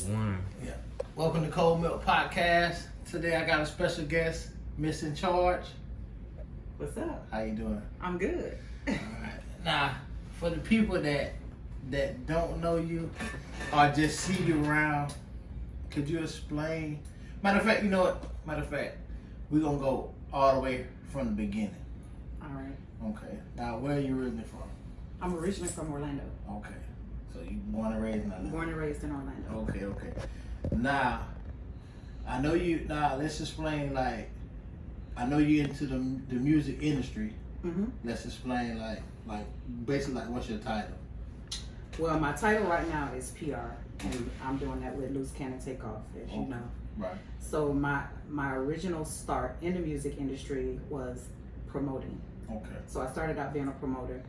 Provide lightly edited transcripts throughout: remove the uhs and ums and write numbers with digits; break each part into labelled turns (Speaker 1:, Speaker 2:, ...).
Speaker 1: One.
Speaker 2: Yeah. Welcome to Cold Milk Podcast. Today I got a special guest, Ms.Incharge.
Speaker 3: What's up?
Speaker 2: How you doing?
Speaker 3: I'm good.
Speaker 2: Alright. Now, for the people that don't know you or just see you around, could you explain? Matter of fact, you know what? Matter of fact, we're gonna go all the way from the beginning.
Speaker 3: All right.
Speaker 2: Okay. Now, where are you originally from?
Speaker 3: I'm originally from Orlando.
Speaker 2: Okay. So you born and raised in Orlando.
Speaker 3: Born and raised in Orlando.
Speaker 2: Okay. Now, I know you. Now, let's explain. Like, I know you into the music industry.
Speaker 3: Mm-hmm.
Speaker 2: Let's explain. Like basically, like, what's your title?
Speaker 3: Well, my title right now is PR, and I'm doing that with Loose Cannon Takeoff, as you know.
Speaker 2: Right.
Speaker 3: So my original start in the music industry was promoting.
Speaker 2: Okay.
Speaker 3: So I started out being a promoter,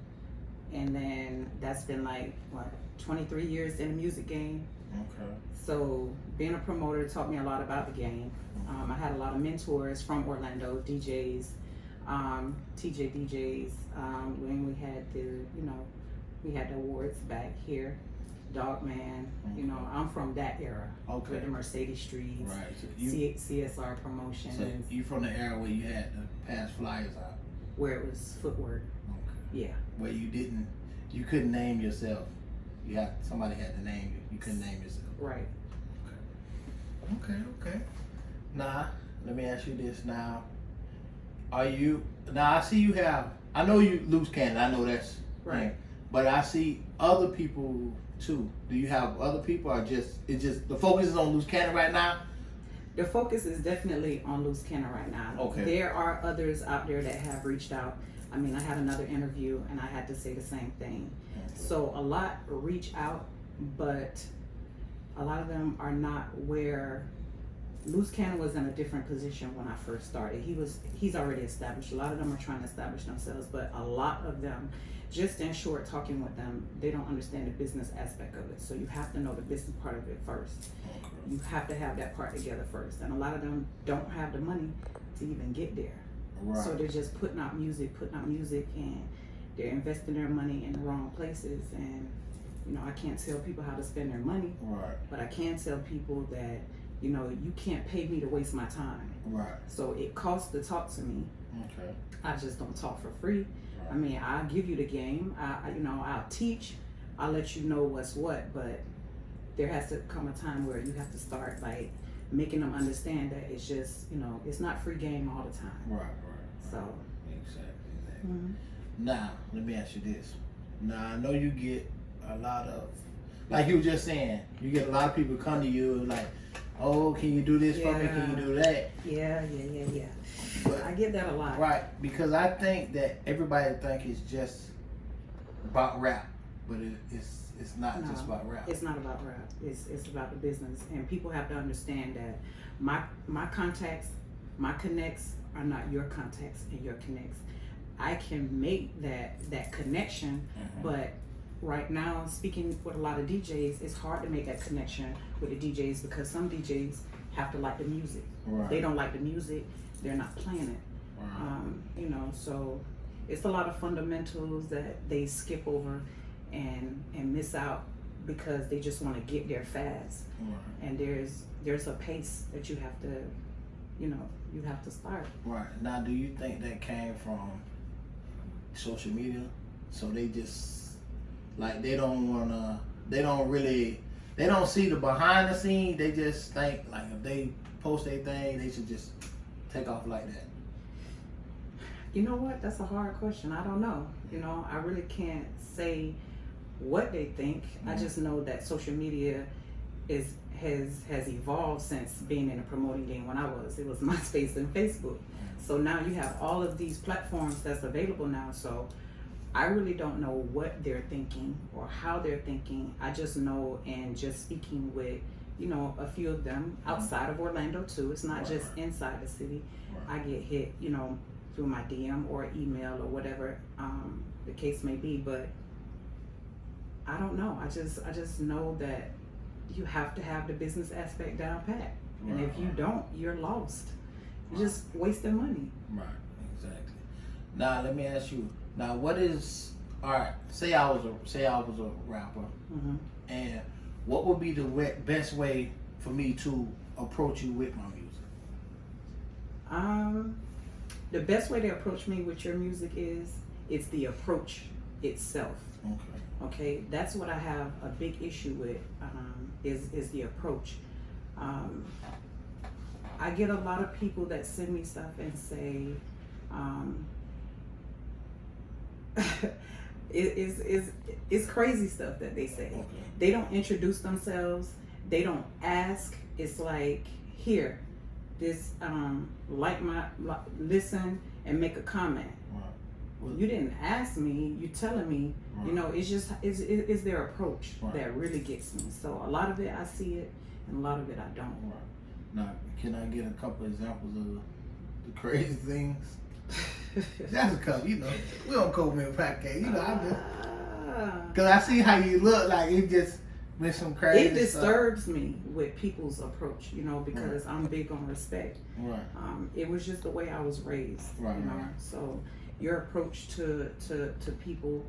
Speaker 3: and then that's been like 23 years in the music game.
Speaker 2: Okay.
Speaker 3: So being a promoter taught me a lot about the game. I had a lot of mentors from Orlando, DJs, TJ DJs. When we had we had the awards back here, Dogman.
Speaker 2: Okay.
Speaker 3: You know, I'm from that era.
Speaker 2: Okay.
Speaker 3: With the Mercedes Streets,
Speaker 2: Right. So you,
Speaker 3: CSR Promotions,
Speaker 2: so you from the era where you had to pass flyers out.
Speaker 3: where it was footwork.
Speaker 2: Okay.
Speaker 3: Yeah.
Speaker 2: Where you couldn't name yourself. Somebody had to name you. You couldn't name yourself.
Speaker 3: Right.
Speaker 2: Okay. Now, let me ask you this now. Now I see you have, I know you Loose Cannon, I know that's
Speaker 3: Right.
Speaker 2: yeah, but I see other people too. Do you have other people or it's just the focus is on Loose Cannon right now?
Speaker 3: The focus is definitely on Loose Cannon right now.
Speaker 2: Okay.
Speaker 3: There are others out there that have reached out. I mean, I had another interview and I had to say the same thing.
Speaker 2: Okay.
Speaker 3: So a lot reach out, but a lot of them are not where Loose Cannon was in a different position when I first started. He's already established. A lot of them are trying to establish themselves, but a lot of them, just in short, talking with them, they don't understand the business aspect of it. So you have to know the business part of it first.
Speaker 2: Okay.
Speaker 3: You have to have that part together first. And a lot of them don't have the money to even get there.
Speaker 2: Right.
Speaker 3: So they're just putting out music, and they're investing their money in the wrong places. And, you know, I can't tell people how to spend their money,
Speaker 2: Right.
Speaker 3: but I can tell people that, you know, you can't pay me to waste my time.
Speaker 2: Right.
Speaker 3: So it costs to talk to me.
Speaker 2: Okay.
Speaker 3: I just don't talk for free. I mean, I'll give you the game. I'll teach. I'll let you know what's what, but there has to come a time where you have to start like making them understand that it's just, you know, it's not free game all the time.
Speaker 2: Right.
Speaker 3: So.
Speaker 2: Exactly.
Speaker 3: Mm-hmm.
Speaker 2: Now, let me ask you this. Now, I know you get a lot of, like you were just saying, you get a lot of people come to you like, oh, can you do this for me? Can you do that?
Speaker 3: Yeah.
Speaker 2: But,
Speaker 3: I get that a lot.
Speaker 2: right, because I think that everybody think it's just about rap, but it's not just about rap.
Speaker 3: It's not about rap. It's about the business, and people have to understand that my contacts, my connects are not your contacts and your connects. I can make that connection, but right now, speaking with a lot of DJs, it's hard to make that connection with the DJs because some DJs have to like the music.
Speaker 2: Right.
Speaker 3: They don't like the music, they're not playing it.
Speaker 2: Right.
Speaker 3: You know, so it's a lot of fundamentals that they skip over and miss out because they just want to get there fast.
Speaker 2: Right.
Speaker 3: And there's a pace that you have to, you have to start.
Speaker 2: Right. Now, do you think that came from social media? So they just, like, they don't see the behind the scenes. They just think, like, if they post their thing, they should just take off like that.
Speaker 3: You know what? That's a hard question. I don't know. You know, I really can't say what they think. I just know that social media has evolved since being in the promoting game. When it was MySpace and Facebook. So now you have all of these platforms that's available now. So I really don't know what they're thinking or how they're thinking. I just know, and just speaking with, a few of them outside of Orlando too. It's not just inside the city. I get hit, through my DM or email or whatever the case may be. But I don't know. I just know that you have to have the business aspect down pat. And if you don't, you're lost. You're just wasting money.
Speaker 2: Right, exactly. Now let me ask you. Now, what is, all right, say I was a rapper, and what would be the best way for me to approach you with my music?
Speaker 3: The best way to approach me with your music is it's the approach itself.
Speaker 2: Okay.
Speaker 3: Okay, that's what I have a big issue with. Is the approach. I get a lot of people that send me stuff and say, it's crazy stuff that they say.
Speaker 2: Okay.
Speaker 3: They don't introduce themselves. They don't ask. It's like, here, this listen and make a comment.
Speaker 2: Right.
Speaker 3: Well, you didn't ask me. You telling me.
Speaker 2: Right.
Speaker 3: You know, it's just it's their approach
Speaker 2: Right.
Speaker 3: that really gets me. So a lot of it I see it, and a lot of it I don't.
Speaker 2: Right. Now, can I get a couple examples of the crazy things? That's a couple, you know. We don't cold milk pancake, you know. I just because I see how you look, like it just with some crazy.
Speaker 3: It disturbs me with people's approach, you know, because
Speaker 2: Right.
Speaker 3: I'm big on respect.
Speaker 2: Right.
Speaker 3: It was just the way I was raised,
Speaker 2: Right,
Speaker 3: you know.
Speaker 2: right.
Speaker 3: So your approach to people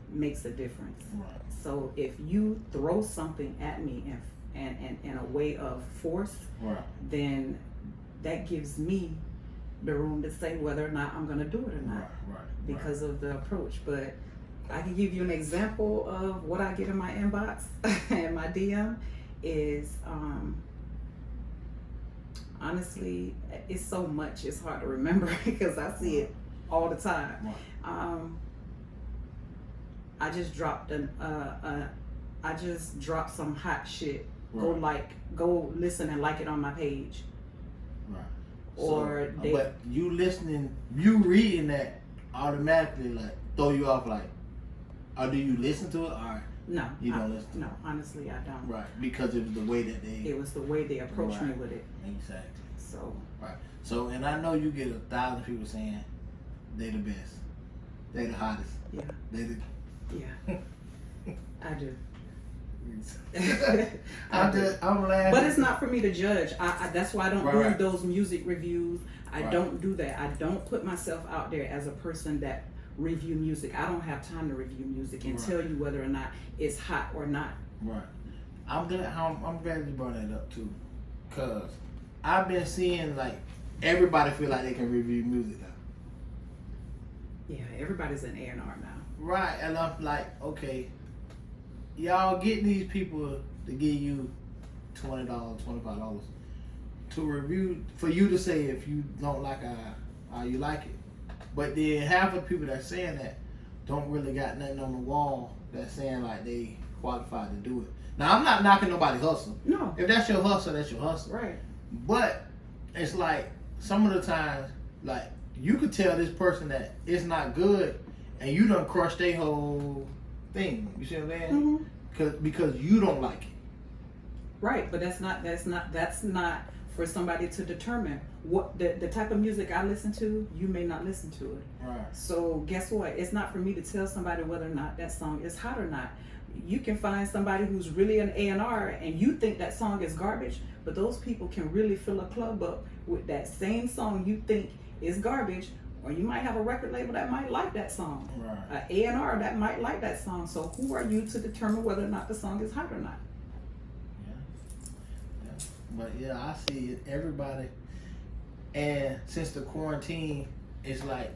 Speaker 3: makes a difference.
Speaker 2: Right.
Speaker 3: So if you throw something at me and in a way of force,
Speaker 2: Right.
Speaker 3: then that gives me the room to say whether or not I'm going to do it or not.
Speaker 2: Right. Right.
Speaker 3: Because of the approach. But I can give you an example of what I get in my inbox and my DM is honestly, it's so much, it's hard to remember because I see it all the time.
Speaker 2: Right.
Speaker 3: I just dropped some hot shit.
Speaker 2: Right.
Speaker 3: Go listen and like it on my page.
Speaker 2: Right.
Speaker 3: Or
Speaker 2: so,
Speaker 3: they,
Speaker 2: but you listening, you reading that automatically like throw you off, like, or do you listen to it, or
Speaker 3: no,
Speaker 2: you don't listen to
Speaker 3: no, honestly I don't.
Speaker 2: Right, because it was the way that they.
Speaker 3: It was the way they approached me with it.
Speaker 2: Exactly.
Speaker 3: So.
Speaker 2: Right. So, and I know you get 1,000 people saying they the best, they the hottest.
Speaker 3: Yeah.
Speaker 2: They the.
Speaker 3: Yeah. I do.
Speaker 2: I'm laughing.
Speaker 3: But it's not for me to judge. That's why I don't
Speaker 2: Right.
Speaker 3: do those music reviews. I
Speaker 2: Right.
Speaker 3: don't do that. I don't put myself out there as a person that review music. I don't have time to review music and
Speaker 2: Right.
Speaker 3: tell you whether or not it's hot or not.
Speaker 2: Right. I'm glad you brought that up too, cause I've been seeing like everybody feel like they can review music now.
Speaker 3: Yeah, everybody's an A&R now.
Speaker 2: Right, and I'm like, okay, y'all getting these people to give you $20, $25 to review, for you to say if you don't like how you like it. But then half of the people that's saying that don't really got nothing on the wall that's saying like they qualified to do it. Now, I'm not knocking nobody's hustle.
Speaker 3: No.
Speaker 2: If that's your hustle, that's your hustle.
Speaker 3: Right.
Speaker 2: But it's like some of the times, like you could tell this person that it's not good, and you done crushed their whole thing. You see what I'm saying?
Speaker 3: Mm-hmm.
Speaker 2: Because you don't like it.
Speaker 3: Right, but that's not for somebody to determine what the type of music I listen to. You may not listen to it.
Speaker 2: Right.
Speaker 3: So guess what? It's not for me to tell somebody whether or not that song is hot or not. You can find somebody who's really an A&R and you think that song is garbage, but those people can really fill a club up with that same song you think is garbage, or you might have a record label that might like that song.
Speaker 2: Right.
Speaker 3: An A&R that might like that song. So who are you to determine whether or not the song is hot or not?
Speaker 2: Yeah. But yeah, I see it. Everybody, and since the quarantine, it's like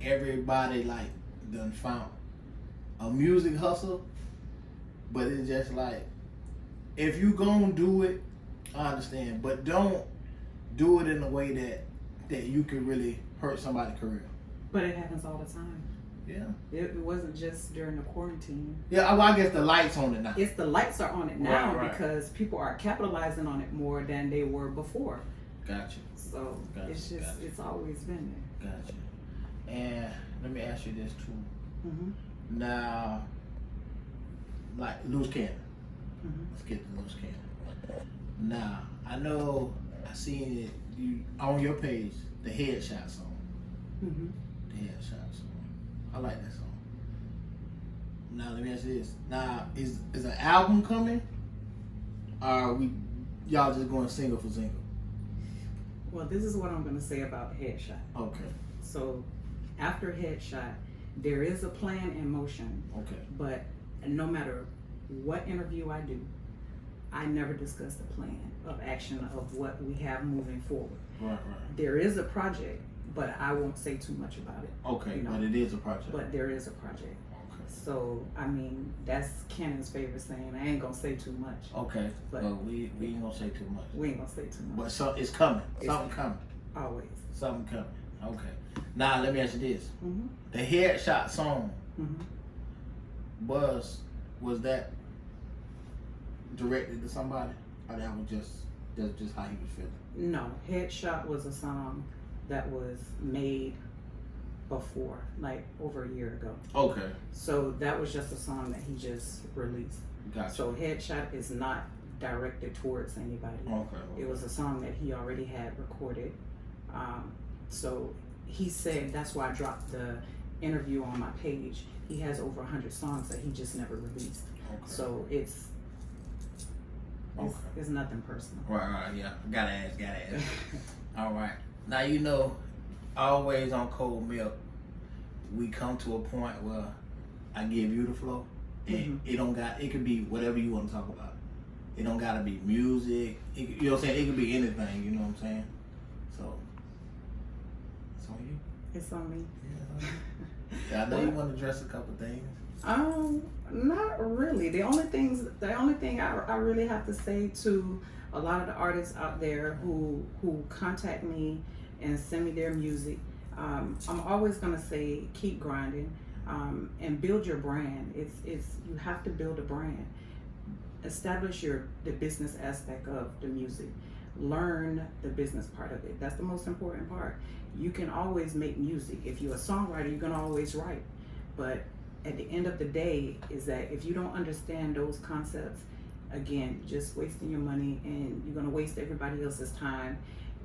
Speaker 2: everybody like done found a music hustle. But it's just like, if you gonna do it, I understand, but don't do it in a way that you can really hurt somebody's career.
Speaker 3: But it happens all the time.
Speaker 2: Yeah.
Speaker 3: It wasn't just during the quarantine.
Speaker 2: Yeah, well, I guess the lights on it now.
Speaker 3: It's the lights are on it now
Speaker 2: Right.
Speaker 3: because people are capitalizing on it more than they were before.
Speaker 2: Gotcha.
Speaker 3: So
Speaker 2: Gotcha,
Speaker 3: it's just
Speaker 2: gotcha.
Speaker 3: it's always been there.
Speaker 2: Gotcha. And let me ask you this too.
Speaker 3: Mm-hmm.
Speaker 2: Now, like loose cannon.
Speaker 3: Mm-hmm.
Speaker 2: Let's get to loose cannon. Now, I know I seen it you on your page, the Headshot song.
Speaker 3: Mm-hmm.
Speaker 2: The Headshot song. I like that song. Now let me ask you this. Now, is an album coming? Or are y'all just going single for single?
Speaker 3: Well, this is what I'm going to say about Headshot.
Speaker 2: Okay.
Speaker 3: So after Headshot, there is a plan in motion.
Speaker 2: Okay.
Speaker 3: But no matter what interview I do, I never discussed the plan of action of what we have moving forward.
Speaker 2: Right.
Speaker 3: There is a project, but I won't say too much about it.
Speaker 2: Okay,
Speaker 3: you know?
Speaker 2: but it is a project.
Speaker 3: But there is a project.
Speaker 2: Okay.
Speaker 3: So, I mean, that's Kenan's favorite saying. I ain't gonna say too much.
Speaker 2: Okay,
Speaker 3: but
Speaker 2: we ain't gonna say too much.
Speaker 3: We ain't gonna say too much.
Speaker 2: But so it's coming. Something coming.
Speaker 3: Always.
Speaker 2: Something coming. Okay. Now let me ask you this:
Speaker 3: Mm-hmm.
Speaker 2: the Headshot song
Speaker 3: Mm-hmm.
Speaker 2: was that directed to somebody, or that was just how he was feeling?
Speaker 3: No, Headshot was a song that was made before, like over a year ago.
Speaker 2: Okay.
Speaker 3: So that was just a song that he just released.
Speaker 2: Gotcha.
Speaker 3: So Headshot is not directed towards anybody.
Speaker 2: Okay.
Speaker 3: It was a song that he already had recorded. So he said, that's why I dropped the interview on my page. He has over 100 songs that he just never released.
Speaker 2: Okay.
Speaker 3: So it's nothing personal.
Speaker 2: Right, yeah. Gotta ask. All right. Now, you know, always on Cold Milk, we come to a point where I give you the flow. And it could be whatever you want to talk about. It don't gotta be music. You know what I'm saying? It could be anything, you know what I'm saying? So, it's on you.
Speaker 3: It's on me.
Speaker 2: Yeah, I know you want to address a couple things.
Speaker 3: Not really. The only thing I really have to say to a lot of the artists out there who contact me and send me their music, I'm always gonna say keep grinding, and build your brand. It's you have to build a brand. Establish the business aspect of the music. Learn the business part of it. That's the most important part. You can always make music. If you're a songwriter, you can always write. But at the end of the day, is that if you don't understand those concepts, again, you're just wasting your money and you're gonna waste everybody else's time.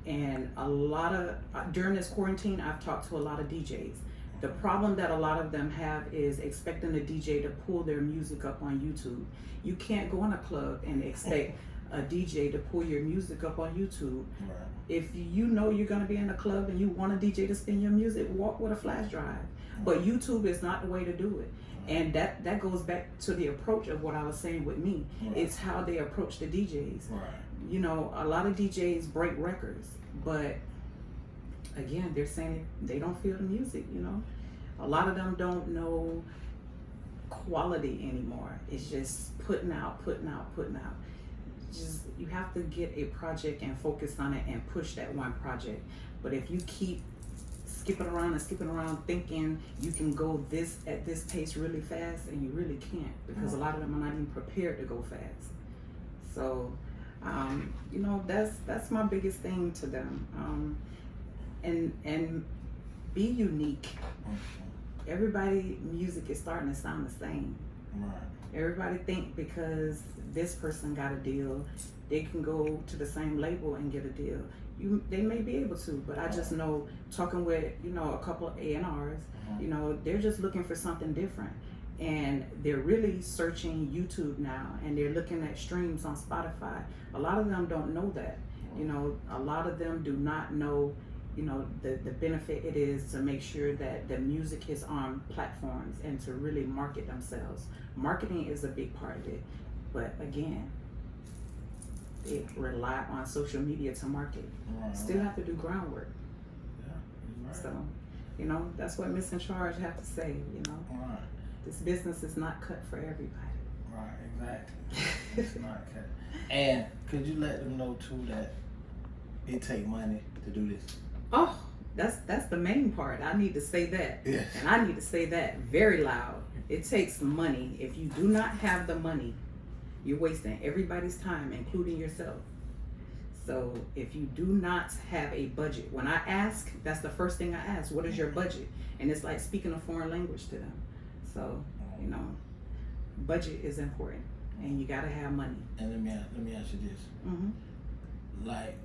Speaker 3: And a lot of, during this quarantine, I've talked to a lot of DJs. The problem that a lot of them have is expecting the DJ to pull their music up on YouTube. You can't go in a club and expect a DJ to pull your music up on YouTube.
Speaker 2: Right.
Speaker 3: If you know you're gonna be in a club and you want a DJ to spin your music, walk with a flash drive. But YouTube is not the way to do it. And that goes back to the approach of what I was saying with me.
Speaker 2: Right.
Speaker 3: It's how they approach the DJs.
Speaker 2: Right.
Speaker 3: You know, a lot of DJs break records, but again, they're saying they don't feel the music, you know. A lot of them don't know quality anymore. It's just putting out. Just, you have to get a project and focus on it and push that one project. But if you keep skipping around thinking you can go at this pace really fast, and you really can't, because a lot of them are not even prepared to go fast. So you know, that's my biggest thing to them. And be unique. Everybody music is starting to sound the same.
Speaker 2: Right.
Speaker 3: Everybody think because this person got a deal, they can go to the same label and get a deal. They may be able to, but I just know, talking with, you know, a couple of A&Rs, you know, they're just looking for something different. And they're really searching YouTube now, and they're looking at streams on Spotify. A lot of them don't know that. You know, a lot of them do not know, you know, the benefit it is to make sure that the music is on platforms and to really market themselves. Marketing is a big part of it, but again, they rely on social media to market. Still have to do groundwork.
Speaker 2: Yeah, right.
Speaker 3: So, you know, that's what Ms.Incharge have to say, you know.
Speaker 2: Right.
Speaker 3: This business is not cut for everybody.
Speaker 2: Right, exactly. It's not cut. And could you let them know too that it take money to do this?
Speaker 3: Oh, that's the main part. I need to say that.
Speaker 2: Yes.
Speaker 3: And I need to say that very loud. It takes money. If you do not have the money, you're wasting everybody's time, including yourself. So if you do not have a budget, when I ask, that's the first thing I ask, what is your budget? And it's like speaking a foreign language to them. So, you know, budget is important, and you gotta have money.
Speaker 2: And let me ask you this. Like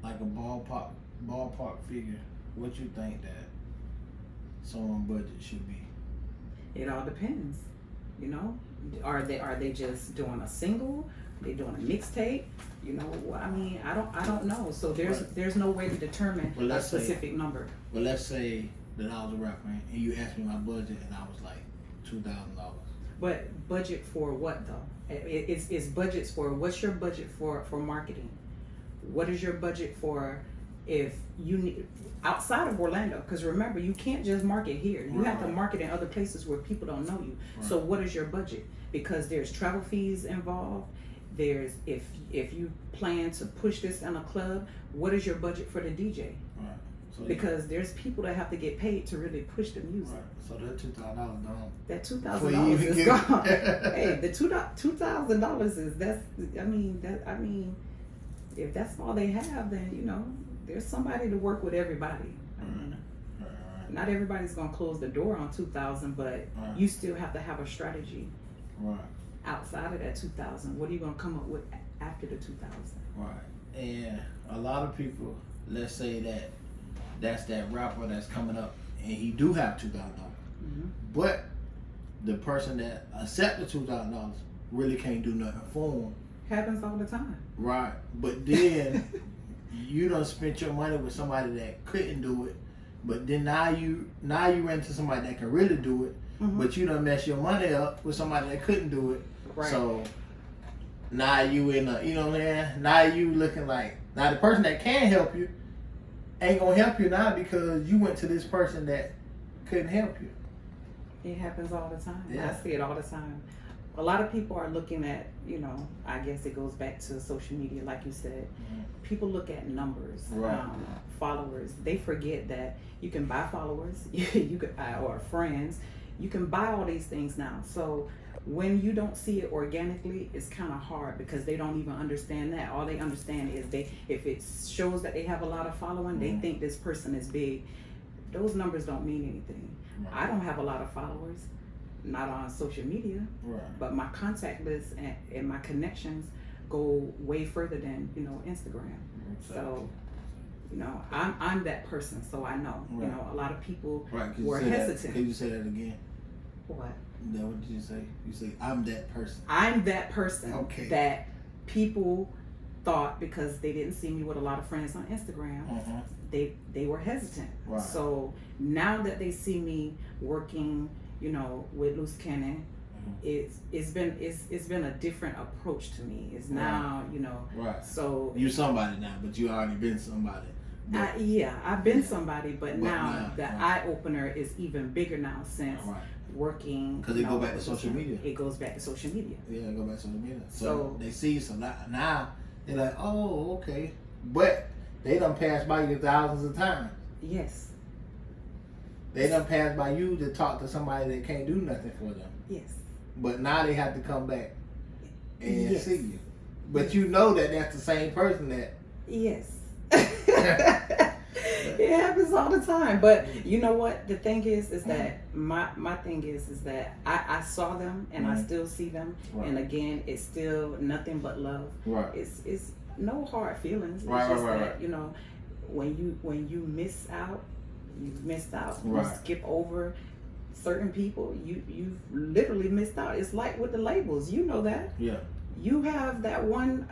Speaker 2: like a ballpark figure, what you think that someone's budget should be?
Speaker 3: It all depends. You know, are they just doing a single? They doing a mixtape? You know, I mean, I don't know. So there's no way to determine a specific number.
Speaker 2: Well, let's say that I was a rapper and you asked me my budget and I was like $2,000.
Speaker 3: But budget for what though? It's budgets for, what's your budget for marketing? What is your budget for if you need outside of Orlando? Because remember, you can't just market here. You have to market in other places where people don't know you. So what is your budget? Because there's travel fees involved. There's if you plan to push this in a club, what is your budget for the DJ? So because there's people that have to get paid to really push the music.
Speaker 2: So that $2,000 gone.
Speaker 3: That $2,000 is gone. Hey, the $2,000 is I mean, if that's all they have, then you know there's somebody to work with everybody. I mean, not everybody's gonna close the door on $2,000, but you still have to have a strategy. Outside of that $2,000, what are you gonna come up with after the $2,000?
Speaker 2: And a lot of people, let's say that's that rapper that's coming up, and he do have $2,000, but the person that accept the $2,000 really can't do nothing for him.
Speaker 3: Happens all the time.
Speaker 2: Right, but then you done spent your money with somebody that couldn't do it, but then now you ran into somebody that can really do it, but you done mess your money up with somebody that couldn't do it. So now you in a, you know what I'm saying? Now you looking like, now the person that can help you ain't gonna help you now because you went to this person that couldn't help you.
Speaker 3: It happens all the time.
Speaker 2: Yeah.
Speaker 3: I see it all the time. A lot of people are looking at, you know, I guess it goes back to social media, like you said. People look at numbers, followers. They forget that you can buy followers, you can or friends. You can buy all these things now. So when you don't see it organically, it's kind of hard because they don't even understand that. All they understand is if it shows that they have a lot of following, they think this person is big. Those numbers don't mean anything. I don't have a lot of followers, not on social media, but my contact list and my connections go way further than, you know, Instagram. So, you know, I'm that person, so I know. You know, a lot of people were hesitant.
Speaker 2: Can you say that again?
Speaker 3: What?
Speaker 2: No, what did you say? You say, I'm that person.
Speaker 3: I'm that person that people thought, because they didn't see me with a lot of friends on Instagram, they were hesitant. So now that they see me working, you know, with Loose Cannon, it's been a different approach to me. It's now, you know, so
Speaker 2: you somebody now, but you already been somebody.
Speaker 3: I've been somebody, but now the eye opener is even bigger now since working.
Speaker 2: Because it go back to social media.
Speaker 3: It goes back to social media.
Speaker 2: Yeah, it go back to social media. So they see, so now they're like, oh, okay. But they done passed by you thousands of times.
Speaker 3: Yes.
Speaker 2: They done passed by you to talk to somebody that can't do nothing for them.
Speaker 3: Yes.
Speaker 2: But now they have to come back and see you. But you know that that's the same person that.
Speaker 3: Yes. It happens all the time. But you know what? The thing is that my thing is that I saw them and I still see them. And again, it's still nothing but love. It's no hard feelings. It's just that, you know, when you miss out, you've missed out. You skip over certain people, you've literally missed out. It's like with the labels, you know that. Yeah. You have that one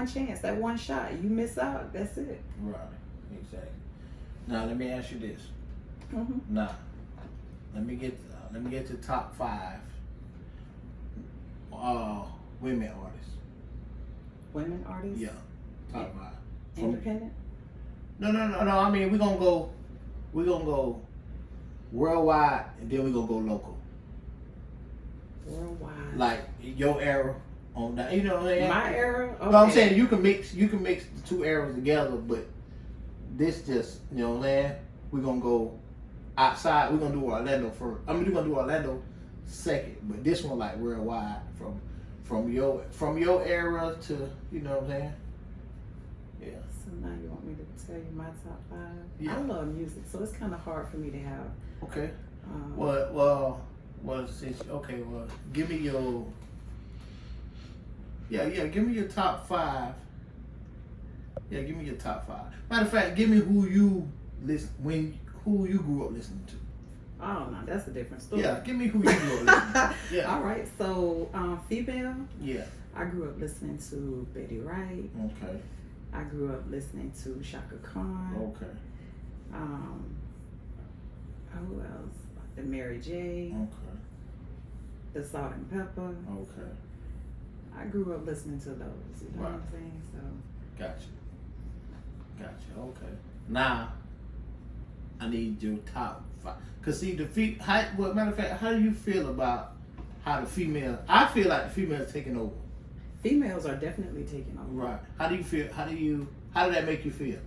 Speaker 3: chance, that one shot. You miss out, that's it.
Speaker 2: Right. Exactly. Now let me ask you this. Now, let me get to top 5 women artists.
Speaker 3: Women artists?
Speaker 2: Yeah. Top 5.
Speaker 3: Independent?
Speaker 2: No. I mean, we're gonna go worldwide, and then we're gonna go local.
Speaker 3: Worldwide.
Speaker 2: Like your era on that, you know what I'm saying?
Speaker 3: My era? Okay.
Speaker 2: But I'm saying you can mix the two eras together, but this just, you know what I'm saying? We're gonna go outside. We're gonna do Orlando first. I mean, we're gonna do Orlando second, but this one like worldwide from your era to, you know what I'm saying? Yeah.
Speaker 3: So now you want me to tell you my top 5?
Speaker 2: Yeah.
Speaker 3: I love music, so it's kind of hard for me to have.
Speaker 2: Okay. Well, give me your. Yeah. Give me your top 5. Yeah, give me your top 5. Matter of fact, give me who you grew up listening to.
Speaker 3: Oh no, that's a different story.
Speaker 2: Yeah, give me who you grew up listening to. Yeah.
Speaker 3: All right, so female.
Speaker 2: Yeah.
Speaker 3: I grew up listening to Betty Wright.
Speaker 2: Okay.
Speaker 3: I grew up listening to Shaka Khan.
Speaker 2: Okay.
Speaker 3: Who else? The Mary J.
Speaker 2: Okay.
Speaker 3: The Salt and Pepper.
Speaker 2: Okay.
Speaker 3: I grew up listening to those. You know what I'm saying? So.
Speaker 2: Gotcha. Okay. Now, I need your top 5. Cause see well, matter of fact, how do you feel about how the female? I feel like the female's taking over.
Speaker 3: Females are definitely taking over.
Speaker 2: Right. How do you feel? How did that make you feel?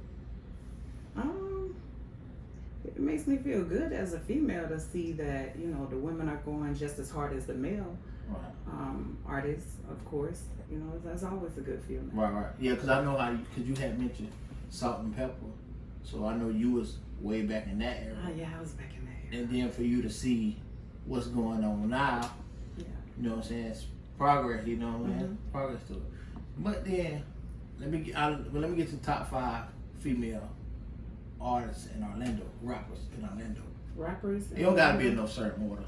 Speaker 3: It makes me feel good as a female to see that, you know, the women are going just as hard as the male artists, of course. You know, that's always a good feeling.
Speaker 2: Right. Yeah, because I know because you had mentioned Salt and Pepper, so I know you was way back in that era.
Speaker 3: Oh yeah, I was back in that era.
Speaker 2: And then for you to see what's going on now,
Speaker 3: yeah,
Speaker 2: you know what I'm saying? It's progress, you know what I'm saying? Progress to it. But then let me get to the top 5 female artists in Orlando, rappers in Orlando.
Speaker 3: Rappers.
Speaker 2: It don't gotta be in no certain order.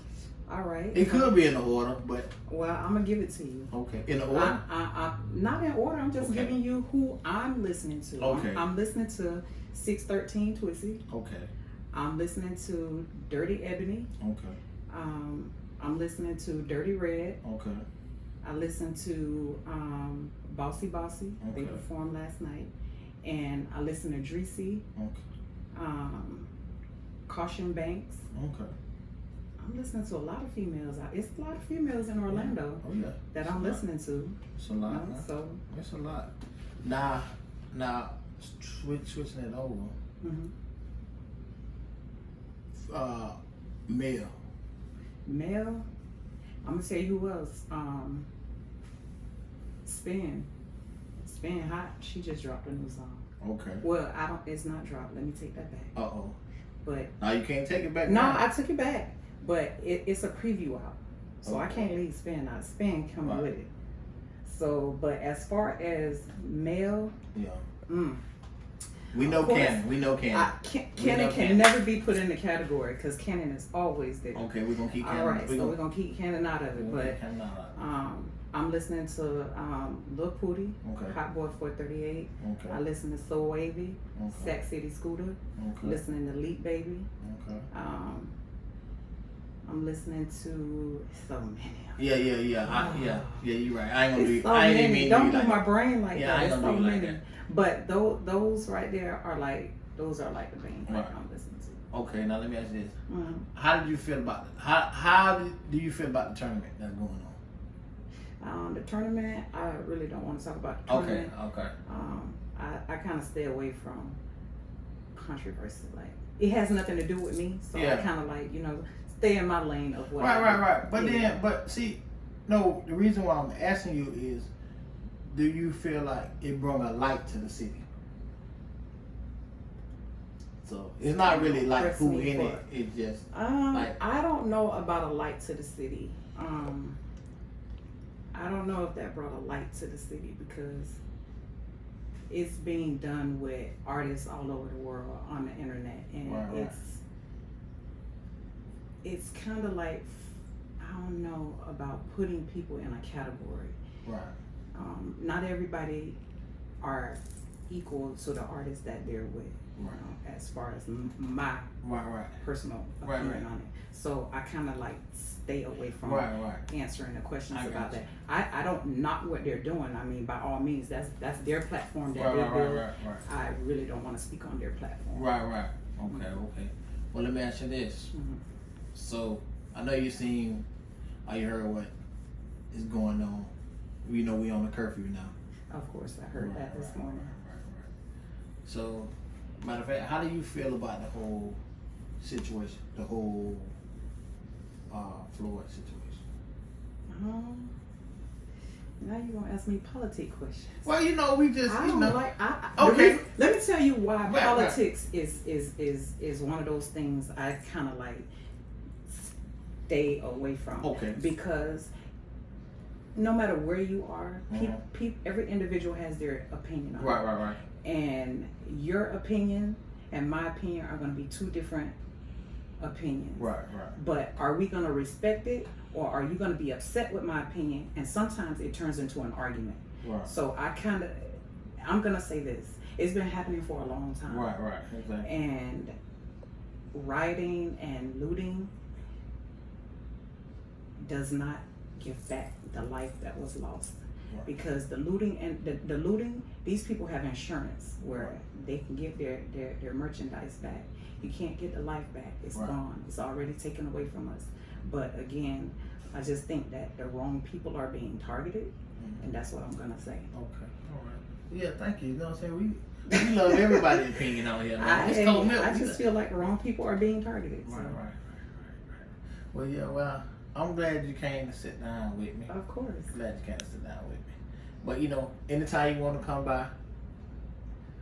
Speaker 3: All right.
Speaker 2: It could be in the order, but
Speaker 3: well, I'm gonna give it to you.
Speaker 2: Okay, in the order.
Speaker 3: I not in order. I'm just giving you who I'm listening to.
Speaker 2: Okay.
Speaker 3: I'm listening to 613 Twissy.
Speaker 2: Okay.
Speaker 3: I'm listening to Dirty Ebony.
Speaker 2: Okay.
Speaker 3: I'm listening to Dirty Red.
Speaker 2: Okay.
Speaker 3: I listened to Bossy Bossy. They
Speaker 2: Okay.
Speaker 3: performed last night. And I listened to Dreesy.
Speaker 2: Okay.
Speaker 3: Caution Banks.
Speaker 2: Okay.
Speaker 3: I'm listening to a lot of females. It's a lot of females in Orlando that I'm listening to.
Speaker 2: It's a lot.
Speaker 3: You know, so
Speaker 2: it's a lot. Now, switching it over. Male.
Speaker 3: Male. I'm gonna tell you who else. Spin Hot. She just dropped a new song.
Speaker 2: Okay.
Speaker 3: Well, it's not dropped. Let me take that back.
Speaker 2: Uh-oh.
Speaker 3: But
Speaker 2: now you can't take it back.
Speaker 3: No,
Speaker 2: now.
Speaker 3: I took it back. But it's a preview out. So I can't leave Spin out. Spin coming with it. So, but as far as male,
Speaker 2: we know Cannon. We know Cannon.
Speaker 3: Cannon can never be put in the category because Cannon is always there.
Speaker 2: Okay, we're gonna keep Cannon.
Speaker 3: All right, we're gonna keep Cannon out of it. But I'm listening to Lil Pooty, Hot Boy 438. Okay. I listen to Soul Wavy, Sac City Scooter. Listening to Leap Baby. I'm listening to so many.
Speaker 2: Yeah. You're right. I ain't gonna do.
Speaker 3: So
Speaker 2: I ain't
Speaker 3: many.
Speaker 2: mean
Speaker 3: Don't do
Speaker 2: like
Speaker 3: my brain like that. It's so many.
Speaker 2: Like
Speaker 3: but those right there are like the main things I'm listening to.
Speaker 2: Okay, now let me ask you this: how did you feel about it? How do you feel about the tournament that's going on?
Speaker 3: The tournament, I really don't want to talk about the tournament.
Speaker 2: Okay.
Speaker 3: I kind of stay away from controversy. Like it has nothing to do with me, so I kind of like stay in my lane of what.
Speaker 2: Right. But see, no, the reason why I'm asking you is, do you feel like it brought a light to the city? So it's not really like who in it. It's just like
Speaker 3: I don't know about a light to the city. I don't know if that brought a light to the city because it's being done with artists all over the world on the internet, and it's kind of like, I don't know about putting people in a category.
Speaker 2: Right.
Speaker 3: Not everybody are equal to the artist that they're with. As far as my personal opinion on it. So I kind of like stay away from answering the questions about that. I don't knock what they're doing. I mean, by all means, that's their platform that they build. I really don't want to speak on their platform.
Speaker 2: Right. Okay. Well, let me ask you this. So I know you heard what is going on. We know we on the curfew now.
Speaker 3: Of course, I heard that this morning.
Speaker 2: Right. So, matter of fact, how do you feel about the whole situation, the whole Floyd situation?
Speaker 3: Now you're gonna ask me politic questions.
Speaker 2: Well, we just
Speaker 3: okay. Let me tell you why politics is one of those things I kind of like stay away from. Okay. Because no matter where you are, every individual has their opinion on it.
Speaker 2: Right.
Speaker 3: And your opinion and my opinion are going to be two different opinions. Right. But are we going to respect it, or are you going to be upset with my opinion? And sometimes it turns into an argument. Right. So I'm going to say this. It's been happening for a long time.
Speaker 2: Right. Exactly.
Speaker 3: And rioting and looting does not give back the life that was lost. because the looting and the looting, these people have insurance where they can get their merchandise back. You can't get the life back. It's gone. It's already taken away from us. But again, I just think that the wrong people are being targeted, and that's what I'm gonna say.
Speaker 2: Okay, all right. Yeah, thank you. You know what I'm saying? We love everybody's opinion out here, man.
Speaker 3: I just feel like the wrong people are being targeted. So.
Speaker 2: Right. Well, yeah, well, I'm glad you came to sit down with me.
Speaker 3: Of course.
Speaker 2: Glad you came to sit down with me. But you know, anytime you want to come by,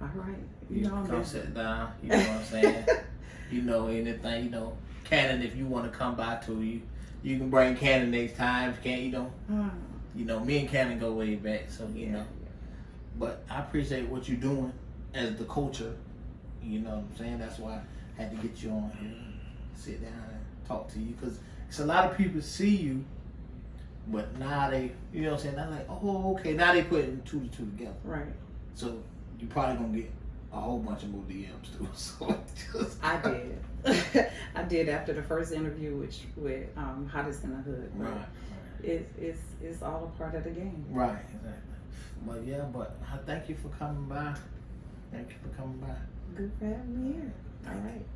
Speaker 3: all right.
Speaker 2: You come sit down. You know what I'm saying? You know, anything, you know, Cannon, if you want to come by to you can bring Cannon next time. If you can't, you know, me and Cannon go way back, so you know. But I appreciate what you're doing as the culture. You know what I'm saying? That's why I had to get you on here, sit down and talk to you, because it's a lot of people see you, but now they, you know what I'm saying? They're like, oh, okay. Now they putting 2 to 2 together.
Speaker 3: Right.
Speaker 2: So you probably gonna get a whole bunch of more DMs too. So
Speaker 3: I did. I did after the first interview with Hottest in the Hood.
Speaker 2: Right.
Speaker 3: It's all a part of the game.
Speaker 2: Right, exactly. But yeah, but I thank you for coming by. Thank you for coming by.
Speaker 3: Good for having me here. All right.